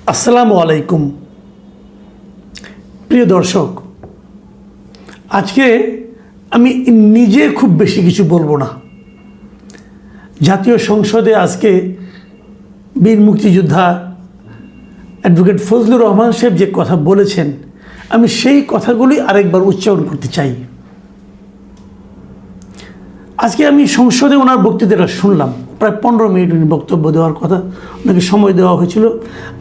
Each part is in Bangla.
আসসালামু আলাইকুম প্রিয় দর্শক, আজকে আমি নিজে খুব বেশি কিছু বলবো না। জাতীয় সংসদে আজকে বীর মুক্তিযোদ্ধা অ্যাডভোকেট ফজলুর রহমান সাহেব যে কথা বলেছেন, আমি সেই কথাগুলি আরেকবার উচ্চারণ করতে চাই। আজকে আমি সংসদে ওনার বক্তৃতাটা শুনলাম, প্রায় 15 মিনিট উনি বক্তব্য দেওয়ার কথা, ওনাকে সময় দেওয়া হয়েছিল।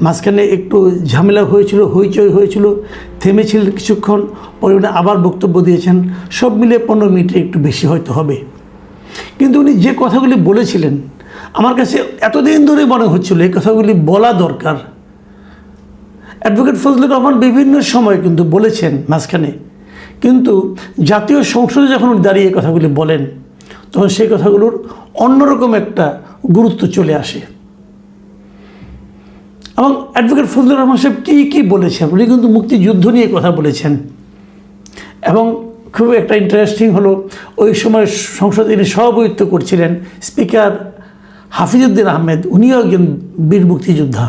মাঝখানে একটু ঝামেলা হয়েছিল, হইচই হয়েছিল, থেমেছিলেন কিছুক্ষণ, পরে উনি আবার বক্তব্য দিয়েছেন। সব মিলে 15 মিনিটে একটু বেশি হয়তো হবে। কিন্তু উনি যে কথাগুলি বলেছিলেন, আমার কাছে এতদিন ধরে মনে হচ্ছিল এই কথাগুলি বলা দরকার। অ্যাডভোকেট ফজলুর রহমান বিভিন্ন সময় কিন্তু বলেছেন মাঝখানে, কিন্তু জাতীয় সংসদে যখন উনি দাঁড়িয়ে কথাগুলি বলেন, তখন সেই কথাগুলোর অন্যরকম একটা গুরুত্ব চলে আসে। এবং অ্যাডভোকেট ফজলুর রহমান সাহেব কী বলেছেন, উনি কিন্তু মুক্তিযুদ্ধ নিয়ে কথা বলেছেন। এবং খুব একটা ইন্টারেস্টিং হলো, ওই সময় সংসদে তিনি সভাপতিত্ব করছিলেন স্পিকার হাফিজউদ্দিন আহমেদ, উনিও একজন বীর মুক্তিযোদ্ধা।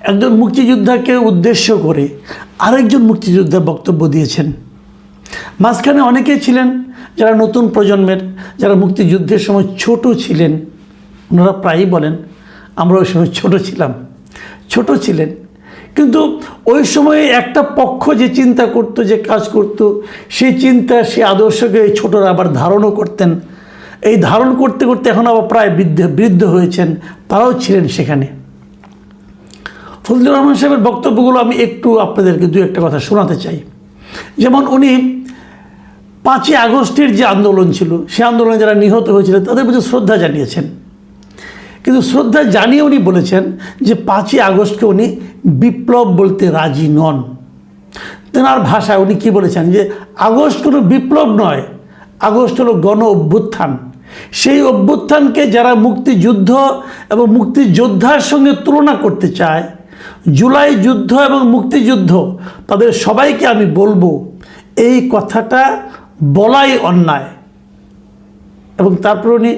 একজন মুক্তিযোদ্ধাকে উদ্দেশ্য করে আরেকজন মুক্তিযোদ্ধা বক্তব্য দিয়েছেন। মাঝখানে অনেকেই ছিলেন যারা নতুন প্রজন্মের, যারা মুক্তিযুদ্ধের সময় ছোট ছিলেন। ওনারা প্রায়ই বলেন আমরা ওই সময় ছোট ছিলেন, কিন্তু ওই সময়ে একটা পক্ষ যে চিন্তা করত, যে কাজ করত, সেই চিন্তা, সেই আদর্শকে এই ছোটরা আবার ধারণও করতেন। এই ধারণ করতে করতে এখন আবার প্রায় বৃদ্ধ হয়েছেন, তারাও ছিলেন সেখানে। ফজলুর রহমান সাহেবের বক্তব্যগুলো আমি একটু আপনাদেরকে দু একটা কথা শোনাতে চাই। যেমন উনি 5ই আগস্টের যে আন্দোলন ছিল, সে আন্দোলনে যারা নিহত হয়েছিলেন তাদের প্রতি শ্রদ্ধা জানিয়েছেন। কিন্তু শ্রদ্ধা জানিয়ে উনি বলেছেন যে 5ই আগস্টকে উনি বিপ্লব বলতে রাজি নন। তেনার ভাষায় উনি কী বলেছেন, যে আগস্ট কোনো বিপ্লব নয়, আগস্ট হলো গণ অভ্যুত্থান। সেই অভ্যুত্থানকে যারা মুক্তিযুদ্ধ এবং মুক্তিযোদ্ধার সঙ্গে তুলনা করতে চায়, জুলাই যুদ্ধ এবং মুক্তিযুদ্ধ, তাদের সবাইকে আমি বলবো এই কথাটা বলাই অন্যায়। এবং তারপর উনি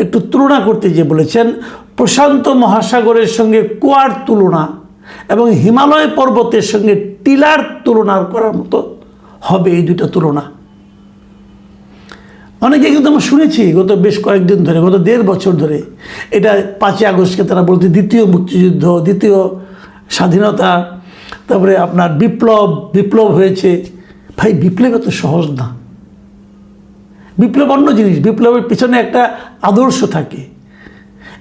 একটু তুলনা করতে গিয়ে বলেছেন, প্রশান্ত মহাসাগরের সঙ্গে কুয়ার তুলনা এবং হিমালয় পর্বতের সঙ্গে টিলার তুলনা করার মতো হবে এই দুটো তুলনা। অনেকে কিন্তু আমরা শুনেছি গত বেশ কয়েকদিন ধরে, গত 1.5 বছর ধরে, এটা 5ই আগস্টকে তারা বলতে দ্বিতীয় মুক্তিযুদ্ধ, দ্বিতীয় স্বাধীনতা, তারপরে আপনার বিপ্লব হয়েছে। ভাই, বিপ্লব এত সহজ না। বিপ্লব অন্য জিনিস। বিপ্লবের পিছনে একটা আদর্শ থাকে,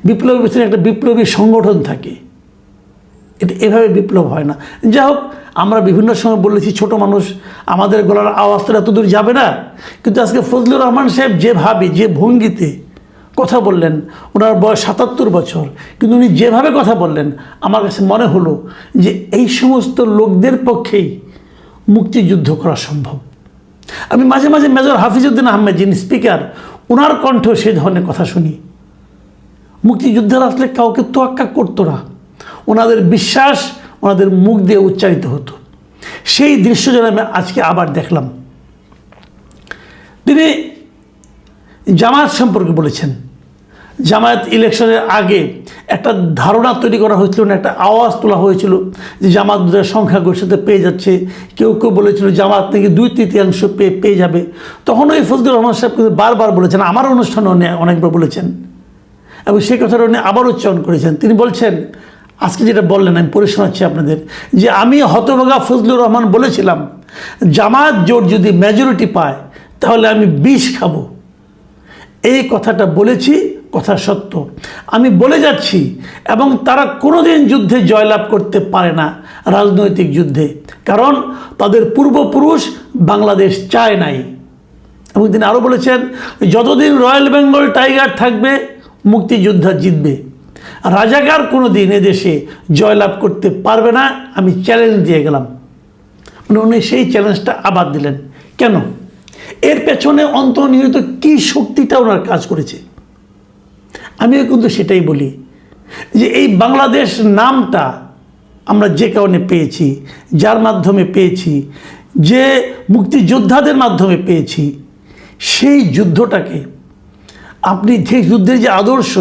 বিপ্লবের পিছনে একটা বিপ্লবী সংগঠন থাকে। এটা এভাবে বিপ্লব হয় না। যাই হোক, আমরা বিভিন্ন সময় বলেছি ছোট মানুষ, আমাদের গলার আওয়াজটা এত দূর যাবে না। কিন্তু আজকে ফজলুর রহমান সাহেব যেভাবে, যে ভঙ্গিতে কথা বললেন, ওনার বয়স 77 বছর, কিন্তু উনি যেভাবে কথা বললেন, আমার কাছে মনে হলো যে এই সমস্ত লোকদের পক্ষেই মুক্তিযুদ্ধ করা সম্ভব। আমি মাঝে মাঝে মেজর হাফিজউদ্দিন আহমেদ, যিনি স্পিকার, ওনার কণ্ঠেও সেই ধরনের কথা শুনি। মুক্তিযুদ্ধের আসলে কাউকে তোয়াক্কা করতো না, ওনাদের বিশ্বাস ওনাদের মুখ দিয়ে উচ্চারিত হতো। সেই দৃশ্য যেন আমি আজকে আবার দেখলাম। তিনি জামায়াত সম্পর্কে বলেছেন। জামায়াত ইলেকশনের আগে একটা ধারণা তৈরি করা হয়েছিল, একটা আওয়াজ তোলা হয়েছিল যে জামাত সংখ্যাগরিষ্ঠতা পেয়ে যাচ্ছে। কেউ বলেছিল জামাত নাকি 2/3 পেয়ে যাবে। তখন ওই ফজলুর রহমান সাহেব কিন্তু বারবার বলেছেন, আমার অনুষ্ঠানে অনেকবার বলেছেন, এবং সেই কথাটা উনি আবার উচ্চারণ করেছেন। তিনি বলছেন, আজকে যেটা বললেন আমি পড়ে শোনাচ্ছি আপনাদের, যে আমি হতভাগা ফজলুর রহমান বলেছিলাম জামাত জোট যদি মেজরিটি পায় তাহলে আমি বিষ খাবো। এই কথাটা বলেছি, কথা সত্য। আমি বলে যাচ্ছি, এবং তারা কোনোদিন যুদ্ধে জয়লাভ করতে পারে না, রাজনৈতিক যুদ্ধে, কারণ তাদের পূর্বপুরুষ বাংলাদেশ চায় নাই। এবং তিনি আরও বলেছেন, যতদিন রয়্যাল বেঙ্গল টাইগার থাকবে মুক্তিযোদ্ধা জিতবে, রাজাকার কোনো দিন এদেশে জয়লাভ করতে পারবে না, আমি চ্যালেঞ্জ দিয়ে গেলাম। উনি সেই চ্যালেঞ্জটা আবার দিলেন। কেন? এর পেছনে অন্তর্নিহিত কী শক্তিটা ওনার কাজ করেছে। আমিও কিন্তু সেটাই বলি, যে এই বাংলাদেশ নামটা আমরা যে কারণে পেয়েছি, যার মাধ্যমে পেয়েছি, যে মুক্তিযোদ্ধাদের মাধ্যমে পেয়েছি, সেই যুদ্ধটাকে আপনি, যে যুদ্ধের যে আদর্শ,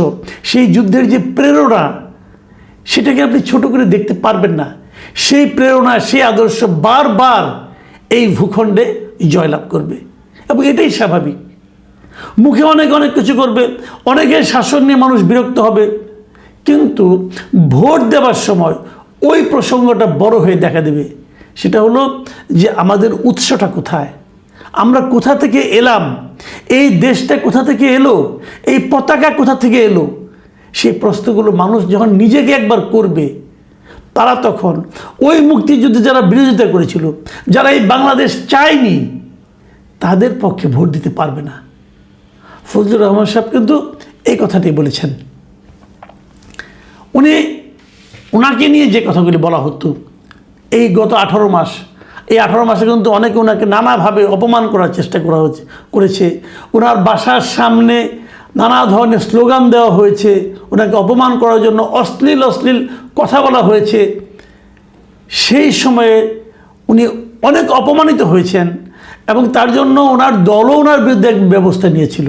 সেই যুদ্ধের যে প্রেরণা, সেটাকে আপনি ছোট করে দেখতে পারবেন না। সেই প্রেরণা, সেই আদর্শ বারবার এই ভূখণ্ডে জয়লাভ করবে এবং এটাই স্বাভাবিক। মুখে অনেক অনেক কিছু করবে, অনেকের শাসন নিয়ে মানুষ বিরক্ত হবে, কিন্তু ভোট দেওয়ার সময় ওই প্রসঙ্গটা বড় হয়ে দেখা দেবে। সেটা হলো যে আমাদের উৎসটা কোথায়, আমরা কোথা থেকে এলাম, এই দেশটা কোথা থেকে এলো, এই পতাকা কোথা থেকে এলো। সেই প্রশ্নগুলো মানুষ যখন নিজেকে একবার করবে, তারা তখন ওই মুক্তিযুদ্ধে যারা বিরোধিতা করেছিল, যারা এই বাংলাদেশ চায়নি, তাদের পক্ষে ভোট দিতে পারবে না। ফজলুর রহমান সাহেব কিন্তু এই কথাটাই বলেছেন। ওনাকে নিয়ে যে কথাগুলি বলা হতো এই গত 18 মাস, এই 18 মাসে কিন্তু অনেকে ওনাকে নানাভাবে অপমান করার চেষ্টা করেছে। ওনার বাসার সামনে নানা ধরনের স্লোগান দেওয়া হয়েছে, ওনাকে অপমান করার জন্য অশ্লীল কথা বলা হয়েছে। সেই সময়ে উনি অনেক অপমানিত হয়েছেন এবং তার জন্য ওনার দলও ওনার বিরুদ্ধে ব্যবস্থা নিয়েছিল।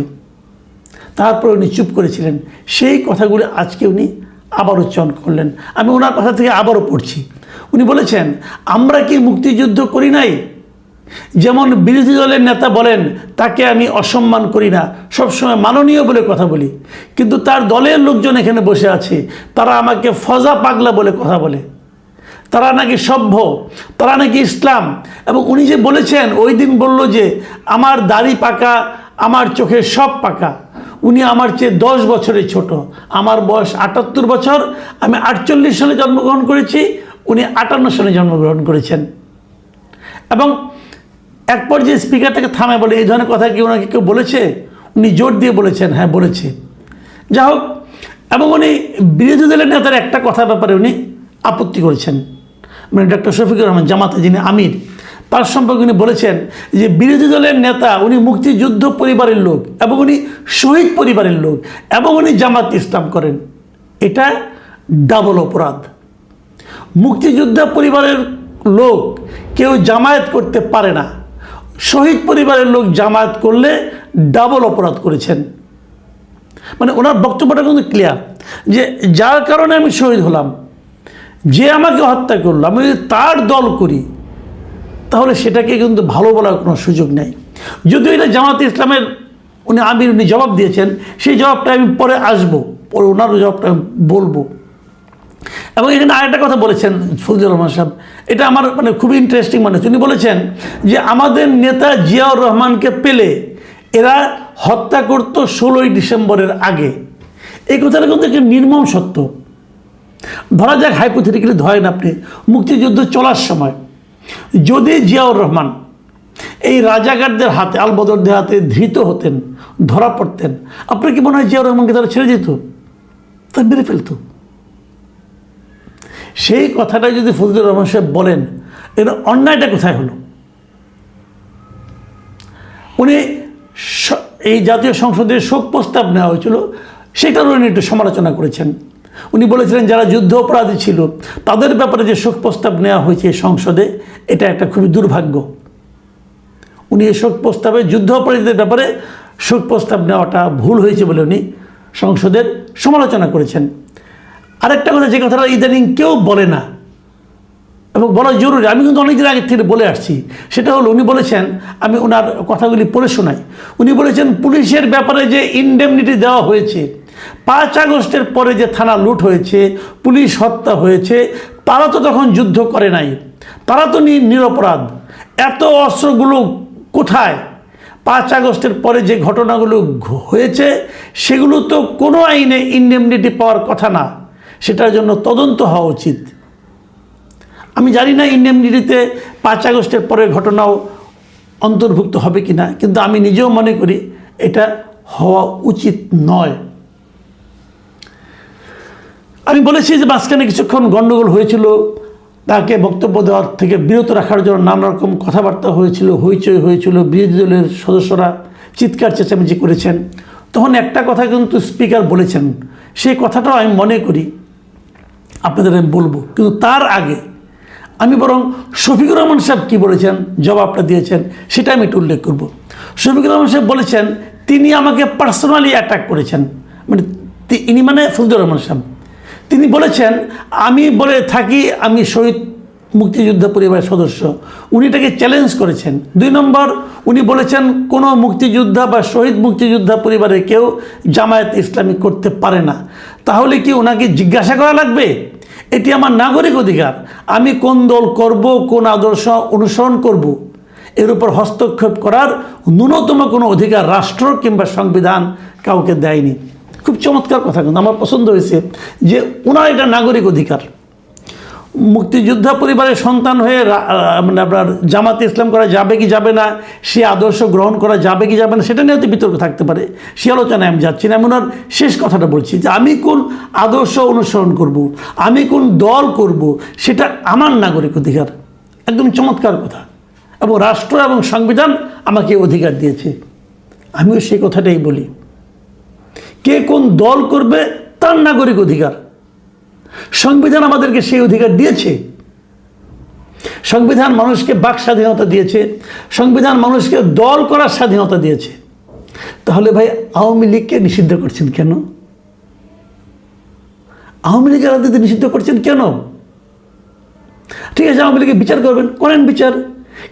তারপর উনি চুপ করেছিলেন। সেই কথাগুলি আজকে উনি আবার উচ্চারণ করলেন। আমি ওনার কথা থেকে আবারও পড়ছি। উনি বলেছেন, আমরা কি মুক্তিযুদ্ধ করি নাই? যেমন বিরোধী দলের নেতা বলেন, তাকে আমি অসম্মান করি না, সবসময় মাননীয় বলে কথা বলি, কিন্তু তার দলের লোকজন এখানে বসে আছে, তারা আমাকে ফজা পাগলা বলে কথা বলে, তারা নাকি সভ্য, তারা নাকি ইসলাম। এবং উনি যে বলেছেন, ওই দিন বলল যে আমার দাড়ি পাকা, আমার চোখের সব পাকা। উনি আমার চেয়ে 10 বছরের ছোট। আমার বয়স 78 বছর, আমি 48 সালে জন্মগ্রহণ করেছি, উনি 58 সালে জন্মগ্রহণ করেছেন। এবং এক পর্যায়ে স্পিকার থেকে থামে বলে, এই ধরনের কথা কি ওনাকে কেউ বলেছে? উনি জোর দিয়ে বলেছেন, হ্যাঁ বলেছে। যা হোক, এবং উনি বিরোধী দলের নেতার একটা কথার ব্যাপারে উনি আপত্তি করেছেন, মানে ডক্টর শফিকুর রহমান, জামাতে যিনি আমির, তার সম্পর্কে উনি বলেছেন যে বিরোধী দলের নেতা, উনি মুক্তিযুদ্ধ পরিবারের লোক এবং উনি শহীদ পরিবারের লোক এবং উনি জামাত ইসলাম করেন। এটা ডাবল অপরাধ। মুক্তিযোদ্ধা পরিবারের লোক কেউ জামায়াত করতে পারে না, শহীদ পরিবারের লোক জামায়াত করলে ডাবল অপরাধ করেছেন। মানে ওনার বক্তব্যটা কিন্তু ক্লিয়ার যে যার কারণে আমি শহীদ হলাম, যে আমাকে হত্যা করলো, আমি যদি তার দল করি তাহলে সেটাকে কিন্তু ভালো বলার কোনো সুযোগ নেই। যদিও এটা জামাতে ইসলামের উনি আমির, উনি জবাব দিয়েছেন, সেই জবাবটা আমি পরে আসবো, পরে ওনারও জবাবটা আমি বলবো। এবং এখানে আরেকটা কথা বলেছেন ফজলুর রহমান সাহেব, এটা আমার মানে খুবই ইন্টারেস্টিং মনে হচ্ছে। উনি বলেছেন যে আমাদের নেতা জিয়াউর রহমানকে পেলে এরা হত্যা করত 16ই ডিসেম্বরের আগে। এই কথাটা কিন্তু একটা নির্মম সত্য। ধরা যাক, হাইপোথেটিক্যালি ধরেন আপনি মুক্তিযুদ্ধ চলার সময় যদি জিয়াউর রহমান এই রাজাকারদের হাতে, আলবদরদের হাতে ধৃত হতেন, ধরা পড়তেন, আপনার কি মনে হয় জিয়াউর রহমানকে তারা ছেড়ে যেত? তা মেরে ফেলত। সেই কথাটা যদি ফজলুর রহমান সাহেব বলেন, এর অন্যায়টা কোথায় হলো? উনি এই জাতীয় সংসদে শোক প্রস্তাব নেওয়া হয়েছিল, সেটারও উনি একটু সমালোচনা করেছেন। উনি বলেছিলেন যারা যুদ্ধ অপরাধী ছিল তাদের ব্যাপারে যে শোক প্রস্তাব নেওয়া হয়েছে সংসদে, এটা একটা খুবই দুর্ভাগ্য। উনি এই শোক প্রস্তাবে যুদ্ধ অপরাধীদের ব্যাপারে শোক প্রস্তাব নেওয়াটা ভুল হয়েছে বলে উনি সংসদের সমালোচনা করেছেন। আরেকটা কথা, যে কথাটা ইদানিং কেউ বলে না এবং বলা জরুরি, আমি কিন্তু অনেকদিন আগে থেকে বলে আসছি, সেটা হলো উনি বলেছেন, আমি ওনার কথাগুলি পড়ে শোনাই। উনি বলেছেন পুলিশের ব্যাপারে যে ইনডেমনিটি দেওয়া হয়েছে, 5 আগস্টের পরে যে থানা লুট হয়েছে, পুলিশ হত্যা হয়েছে, তারা তো তখন যুদ্ধ করে নাই, তারা তো নিরপরাধ। এত অস্ত্রগুলো কোথায়? 5 আগস্টের পরে যে ঘটনাগুলো হয়েছে সেগুলো তো কোনো আইনে ইনডেমনিটি পাওয়ার কথা না, সেটার জন্য তদন্ত হওয়া উচিত। আমি জানি না ইনডেমনিটিতে 5 আগস্টের পরের ঘটনাও অন্তর্ভুক্ত হবে কি না, কিন্তু আমি নিজেও মনে করি এটা হওয়া উচিত নয়। আমি বলেছি যে মাঝখানে কিছুক্ষণ গণ্ডগোল হয়েছিল, তাকে বক্তব্য দেওয়ার থেকে বিরত রাখার জন্য নানা রকম কথাবার্তা হয়েছিল, হইচই হয়েছিল, বিরোধী দলের সদস্যরা চিৎকার চেঁচামেচি করেছেন। তখন একটা কথা কিন্তু স্পিকার বলেছেন, সেই কথাটাও আমি মনে করি আপনাদের আমি বলবো, কিন্তু তার আগে আমি বরং শফিকুর রহমান সাহেব কী বলেছেন, জবাবটা দিয়েছেন, সেটা আমি একটু উল্লেখ করব। শফিকুর রহমান সাহেব বলেছেন তিনি আমাকে পার্সোনালি অ্যাটাক করেছেন, মানে ইনি মানে ফজলুর রহমান সাহেব, তিনি বলেছেন, আমি বলে থাকি আমি শহীদ মুক্তিযোদ্ধা পরিবারের সদস্য। উনি এটাকে চ্যালেঞ্জ করেছেন। 2 নম্বর, উনি বলেছেন কোনো মুক্তিযোদ্ধা বা শহীদ মুক্তিযোদ্ধা পরিবারের কেউ জামায়াত ইসলামী করতে পারে না। তাহলে কি ওনাকে জিজ্ঞাসা করা লাগবে? এটি আমার নাগরিক অধিকার, আমি কোন দল করব, কোন আদর্শ অনুসরণ করব, এর উপর হস্তক্ষেপ করার ন্যূনতম কোনো অধিকার রাষ্ট্র কিংবা সংবিধান কাউকে দেয়নি। খুব চমৎকার কথা, কিন্তু আমার পছন্দ হয়েছে যে ওনার এটা নাগরিক অধিকার। মুক্তিযোদ্ধা পরিবারের সন্তান হয়ে মানে আপনার জামাতে ইসলাম করা যাবে কি যাবে না, সে আদর্শ গ্রহণ করা যাবে কি যাবে না, সেটা নিয়ে হয়তো বিতর্ক থাকতে পারে, সে আলোচনায় আমি যাচ্ছি না। আমি ওনার শেষ কথাটা বলছি যে আমি কোন আদর্শ অনুসরণ করব, আমি কোন দল করব, সেটা আমার নাগরিক অধিকার। একদম চমৎকার কথা। এবং রাষ্ট্র এবং সংবিধান আমাকে অধিকার দিয়েছে। আমিও সেই কথাটাই বলি, কে কোন দল করবে তার নাগরিক অধিকার। সংবিধান আমাদেরকে সেই অধিকার দিয়েছে। সংবিধান মানুষকে বাক স্বাধীনতা দিয়েছে, সংবিধান মানুষকে দল করার স্বাধীনতা দিয়েছে। তাহলে ভাই আওয়ামী লীগকে নিষিদ্ধ করছেন কেন? আওয়ামী লীগের রাজনীতি নিষিদ্ধ করছেন কেন? ঠিক আছে, আওয়ামী লীগের বিচার করবেন, করেন বিচার,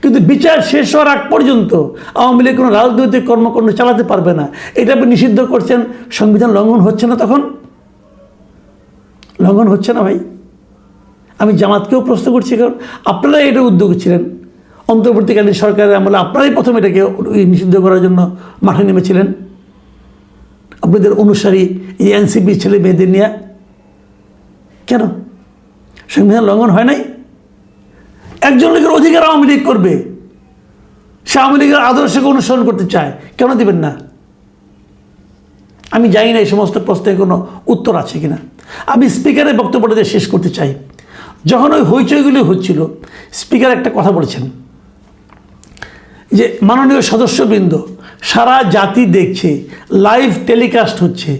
কিন্তু বিচার শেষ হওয়ার আগ পর্যন্ত আওয়ামী লীগ কোনো রাজনৈতিক কর্মকাণ্ড চালাতে পারবে না। এটা আপনি নিষিদ্ধ করছেন, সংবিধান লঙ্ঘন হচ্ছে না? তখন লঙ্ঘন হচ্ছে না ভাই? আমি জামাতকেও প্রশ্ন করছি, কারণ আপনারাই এটা উদ্যোগ ছিলেন। অন্তর্বর্তীকালীন সরকারের আমলে আপনারাই প্রথম এটাকে নিষিদ্ধ করার জন্য মাঠে নেমেছিলেন, আপনাদের অনুসারী এই এনসিপি ছেলে মেয়েদের নিয়ে। কেন সংবিধান লঙ্ঘন হয় নাই? একজন লোকের অধিকার আওয়ামী লীগ করবে, সে আওয়ামী লীগের আদর্শকে অনুসরণ করতে চায়, কেন দিবেন না? আমি জানি না এই সমস্ত প্রশ্নের কোনো উত্তর আছে কিনা। আমি স্পিকারের বক্তব্যটা শেষ করতে চাই। যখন ওই হইচইগুলি হচ্ছিল, স্পিকার একটা কথা বলেছেন যে মাননীয় সদস্যবৃন্দ, সারা জাতি দেখছে, লাইভ টেলিকাস্ট হচ্ছে,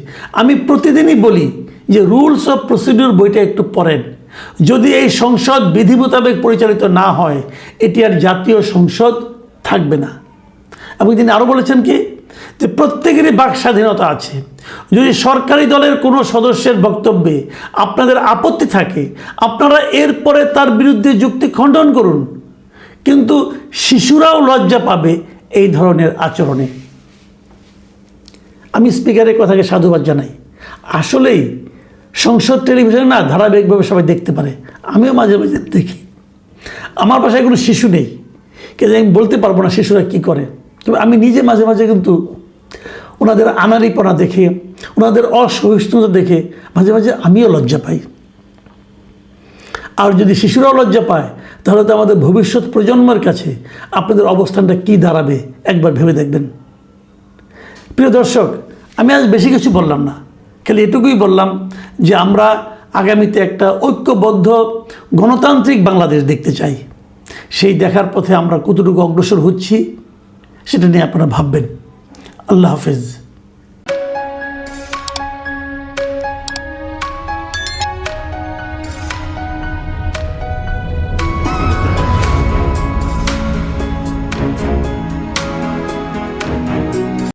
আমি প্রতিদিনই বলি যে রুলস অফ প্রসিডিউর বইটা একটু পড়েন। যদি এই সংসদ বিধি মোতাবেক পরিচালিত না হয়, এটি আর জাতীয় সংসদ থাকবে না। এবং তিনি আরও বলেছেন কি, যে প্রত্যেকেরই বাক স্বাধীনতা আছে। যদি সরকারি দলের কোনো সদস্যের বক্তব্যে আপনাদের আপত্তি থাকে, আপনারা এরপরে তার বিরুদ্ধে যুক্তি খণ্ডন করুন, কিন্তু শিশুরাও লজ্জা পাবে এই ধরনের আচরণে। আমি স্পিকারের কথাকে সাধুবাদ জানাই। আসলেই সংসদ টেলিভিশনে না ধারাবাহিকভাবে সবাই দেখতে পারে, আমিও মাঝে মাঝে দেখি। আমার বাসায় কোনো শিশু নেই, কিন্তু আমি বলতে পারবো না শিশুরা কী করে, তবে আমি নিজে মাঝে মাঝে কিন্তু ওনাদের আনাড়িপনা দেখে, ওনাদের অসহিষ্ণুতা দেখে মাঝে মাঝে আমিও লজ্জা পাই। আর যদি শিশুরাও লজ্জা পায়, তাহলে তো আমাদের ভবিষ্যৎ প্রজন্মের কাছে আপনাদের অবস্থানটা কী দাঁড়াবে একবার ভেবে দেখবেন। প্রিয় দর্শক, আমি আজ বেশি কিছু বললাম না, খালি এটুকুই বললাম যে আমরা আগামীতে একটা ঐক্যবদ্ধ গণতান্ত্রিক বাংলাদেশ দেখতে চাই। সেই দেখার পথে আমরা কতটুকু অগ্রসর হচ্ছি সেটা নিয়ে আপনারা ভাববেন। আল্লাহ হাফেজ।